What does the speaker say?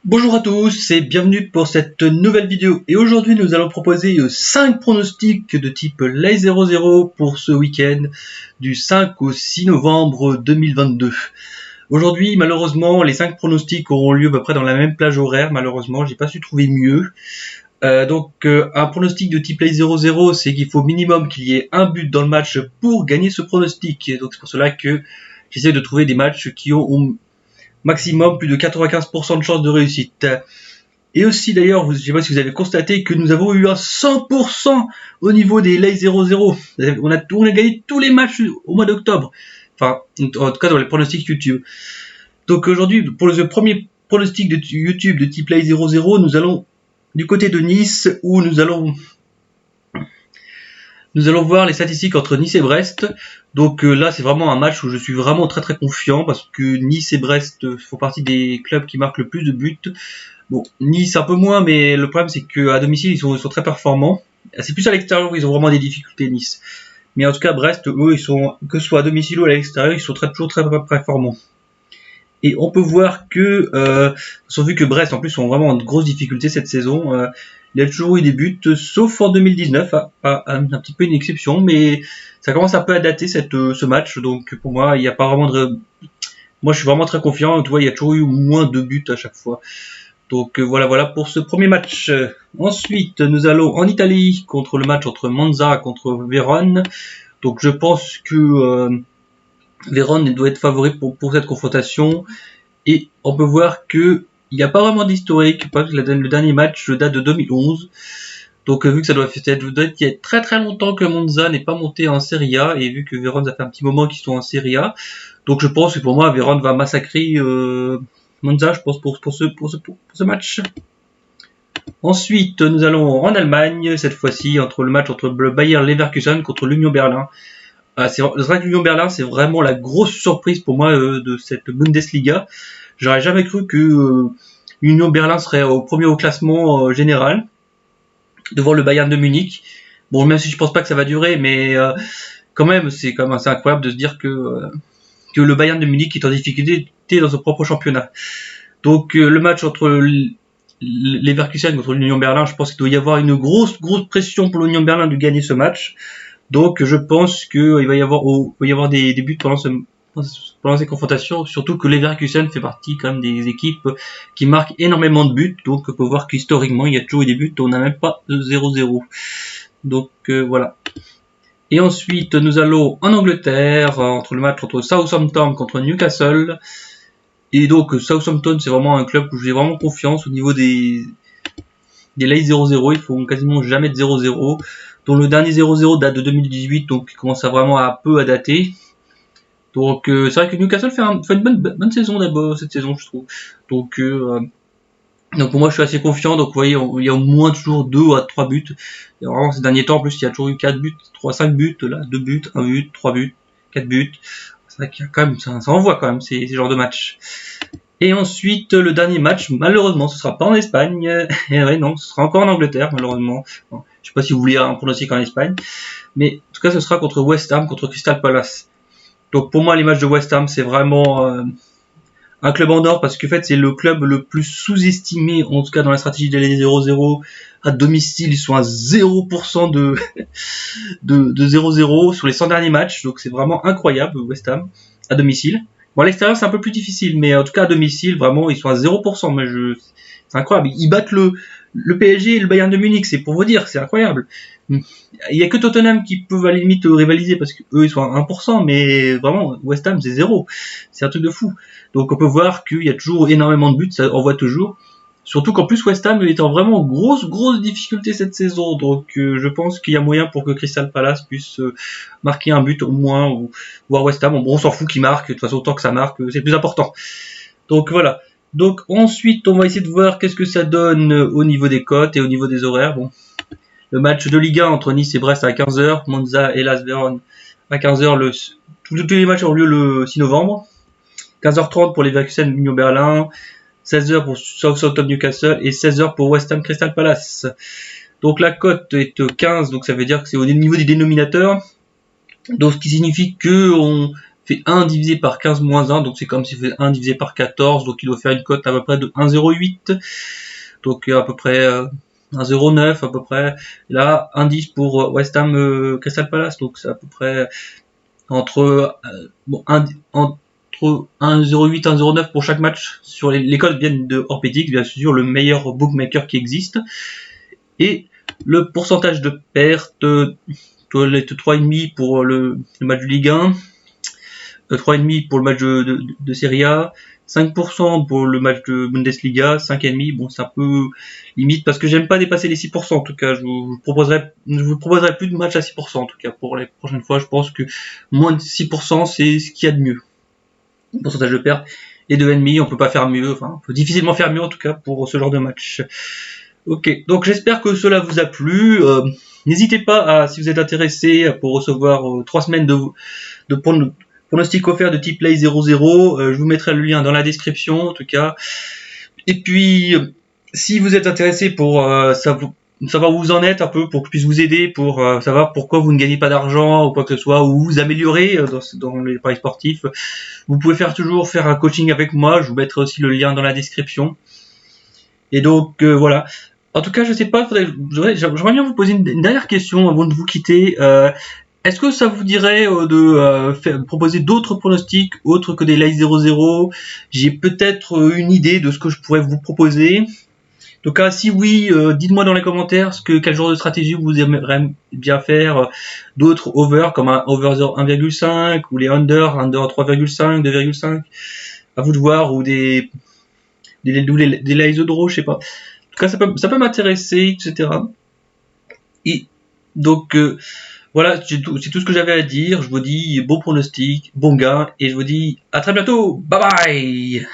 Bonjour à tous et bienvenue pour cette nouvelle vidéo. Et aujourd'hui nous allons proposer 5 pronostics de type Lay 00 pour ce week-end du 5 au 6 novembre 2022. Aujourd'hui malheureusement les 5 pronostics auront lieu à peu près dans la même plage horaire. Malheureusement j'ai pas su trouver mieux. Un pronostic de type Lay 00 c'est qu'il faut minimum qu'il y ait un but dans le match pour gagner ce pronostic. Et donc c'est pour cela que j'essaie de trouver des matchs qui ont maximum plus de 95% de chances de réussite. Et aussi d'ailleurs, je ne sais pas si vous avez constaté que nous avons eu un 100% au niveau des Lay 00. On a gagné tous les matchs au mois d'octobre. Enfin, en tout cas dans les pronostics YouTube. Donc aujourd'hui, pour le premier pronostic de YouTube de type Lay 00, nous allons du côté de Nice où nous allons voir les statistiques entre Nice et Brest. Donc là, c'est vraiment un match où je suis vraiment très très confiant parce que Nice et Brest font partie des clubs qui marquent le plus de buts. Bon, Nice un peu moins, mais le problème c'est qu'à domicile, ils sont très performants. C'est plus à l'extérieur où ils ont vraiment des difficultés, Nice. Mais en tout cas, Brest, eux, ils sont, que ce soit à domicile ou à l'extérieur, ils sont toujours très performants. Et on peut voir que, vu que Brest en plus ont vraiment de grosses difficultés cette saison, il y a toujours eu des buts, sauf en 2019, un petit peu une exception, mais ça commence un peu à dater ce match, donc pour moi il n'y a pas vraiment de... Moi je suis vraiment très confiant, tu vois, il y a toujours eu moins de buts à chaque fois. Donc voilà pour ce premier match. Ensuite nous allons en Italie contre le match entre Monza contre Vérone. Donc je pense que Vérone doit être favori pour cette confrontation. Et on peut voir que il n'y a pas vraiment d'historique, parce que le dernier match date de 2011. Donc vu que ça doit être il y a très très longtemps que Monza n'est pas monté en Serie A, et vu que Vérone ça fait un petit moment qu'ils sont en Serie A, donc je pense que pour moi Vérone va massacrer Monza, je pense pour ce match. Ensuite nous allons en Allemagne, cette fois-ci entre le match entre le Bayer Leverkusen contre l'Union Berlin. C'est vrai que l'Union Berlin c'est vraiment la grosse surprise pour moi de cette Bundesliga. J'aurais jamais cru que l'Union Berlin serait premier au classement général devant le Bayern de Munich. Bon, même si je pense pas que ça va durer, mais quand même c'est assez incroyable de se dire que le Bayern de Munich est en difficulté dans son propre championnat. Donc le match entre Leverkusen contre l'Union Berlin, je pense qu'il doit y avoir une grosse pression pour l'Union Berlin de gagner ce match. Donc je pense qu'il va y avoir des buts pendant ces confrontations, surtout que Leverkusen fait partie quand même des équipes qui marquent énormément de buts, donc on peut voir qu'historiquement il y a toujours eu des buts, on n'a même pas de 0-0. Donc voilà. Et ensuite nous allons en Angleterre, entre le match entre Southampton contre Newcastle. Et donc Southampton c'est vraiment un club où j'ai vraiment confiance au niveau des Lay 0-0, ils font quasiment jamais de 0-0. dont le dernier 0-0 date de 2018, donc il commence vraiment à peu à dater. Donc c'est vrai que Newcastle fait une bonne saison d'abord cette saison, je trouve. Donc pour moi je suis assez confiant. Donc vous voyez, il y a au moins toujours 2 à 3 buts. Et vraiment ces derniers temps en plus il y a toujours eu 4 buts, 5 buts, là 2 buts, 1 but, 3 buts, 4 buts. C'est vrai qu'il y a quand même ça envoie quand même ces genres de matchs. Et ensuite, le dernier match, malheureusement, ce sera pas en Espagne. Et ouais, non, ce sera encore en Angleterre, malheureusement. Bon, je sais pas si vous voulez un pronostic en Espagne. Mais en tout cas, ce sera contre West Ham, contre Crystal Palace. Donc pour moi, les matchs de West Ham, c'est vraiment un club en or, parce que en fait, c'est le club le plus sous-estimé, en tout cas dans la stratégie de l'année 0-0. À domicile, ils sont à 0% de 0-0 sur les 100 derniers matchs. Donc c'est vraiment incroyable, West Ham, à domicile. Bon, à l'extérieur, c'est un peu plus difficile, mais en tout cas, à domicile, vraiment, ils sont à 0%. Mais c'est incroyable. Ils battent le PSG et le Bayern de Munich, c'est pour vous dire, c'est incroyable. Il y a que Tottenham qui peuvent à la limite rivaliser parce que eux ils sont à 1%, mais vraiment, West Ham, c'est 0. C'est un truc de fou. Donc, on peut voir qu'il y a toujours énormément de buts, ça envoie toujours. Surtout qu'en plus, West Ham est en vraiment grosse difficulté cette saison. Donc, je pense qu'il y a moyen pour que Crystal Palace puisse marquer un but au moins, ou voir West Ham. Bon, on s'en fout qu'il marque. De toute façon, autant que ça marque, c'est le plus important. Donc, voilà. Donc, ensuite, on va essayer de voir qu'est-ce que ça donne au niveau des cotes et au niveau des horaires. Bon. Le match de Ligue 1 entre Nice et Brest à 15h. Monza et Las Vérone à 15h. Tous les matchs ont lieu le 6 novembre. 15h30 pour les Leverkusen Union Berlin. 16h pour Southampton Newcastle et 16h pour West Ham Crystal Palace. Donc la cote est 15, donc ça veut dire que c'est au niveau des dénominateurs. Donc ce qui signifie que fait 1 divisé par 15 moins 1, donc c'est comme s'il fait 1 divisé par 14, donc il doit faire une cote à peu près de 1,08, donc à peu près 1,09 à peu près. Là, indice pour West Ham Crystal Palace, donc c'est à peu près entre, entre 1,08 et 1,09 pour chaque match. Sur les codes viennent de Orpetix, bien sûr, le meilleur bookmaker qui existe. Et le pourcentage de perte, les 3,5 pour le match de Ligue 1, 3,5 pour le match de Serie A, 5% pour le match de Bundesliga, 5,5, bon c'est un peu limite parce que j'aime pas dépasser les 6%, en tout cas je vous proposerai plus de matchs à 6%, en tout cas pour les prochaines fois. Je pense que moins de 6% c'est ce qu'il y a de mieux. Le pourcentage de perte et 2,5, on peut pas faire mieux, enfin on peut difficilement faire mieux en tout cas pour ce genre de match. Ok, donc j'espère que cela vous a plu. N'hésitez pas si vous êtes intéressé pour recevoir 3 semaines de pronostic offert de type Play 00. Je vous mettrai le lien dans la description en tout cas. Et puis, si vous êtes intéressé pour savoir où vous en êtes un peu, pour que je puisse vous aider, pour savoir pourquoi vous ne gagnez pas d'argent ou quoi que ce soit, ou vous améliorer dans les paris sportifs, vous pouvez toujours faire un coaching avec moi. Je vous mettrai aussi le lien dans la description. Et donc voilà. En tout cas, je sais pas, j'aimerais bien vous poser une dernière question avant de vous quitter. Est-ce que ça vous dirait de proposer d'autres pronostics autres que des Live 00? J'ai peut-être une idée de ce que je pourrais vous proposer. Donc si oui, dites-moi dans les commentaires quel genre de stratégie vous aimeriez bien faire. D'autres over comme un over 1,5 ou les under 3,5, 2,5. À vous de voir, ou des Live draw, je sais pas. En tout cas, ça peut m'intéresser, etc. Et donc voilà, c'est tout ce que j'avais à dire. Je vous dis bon pronostic, bon gars, et je vous dis à très bientôt. Bye bye.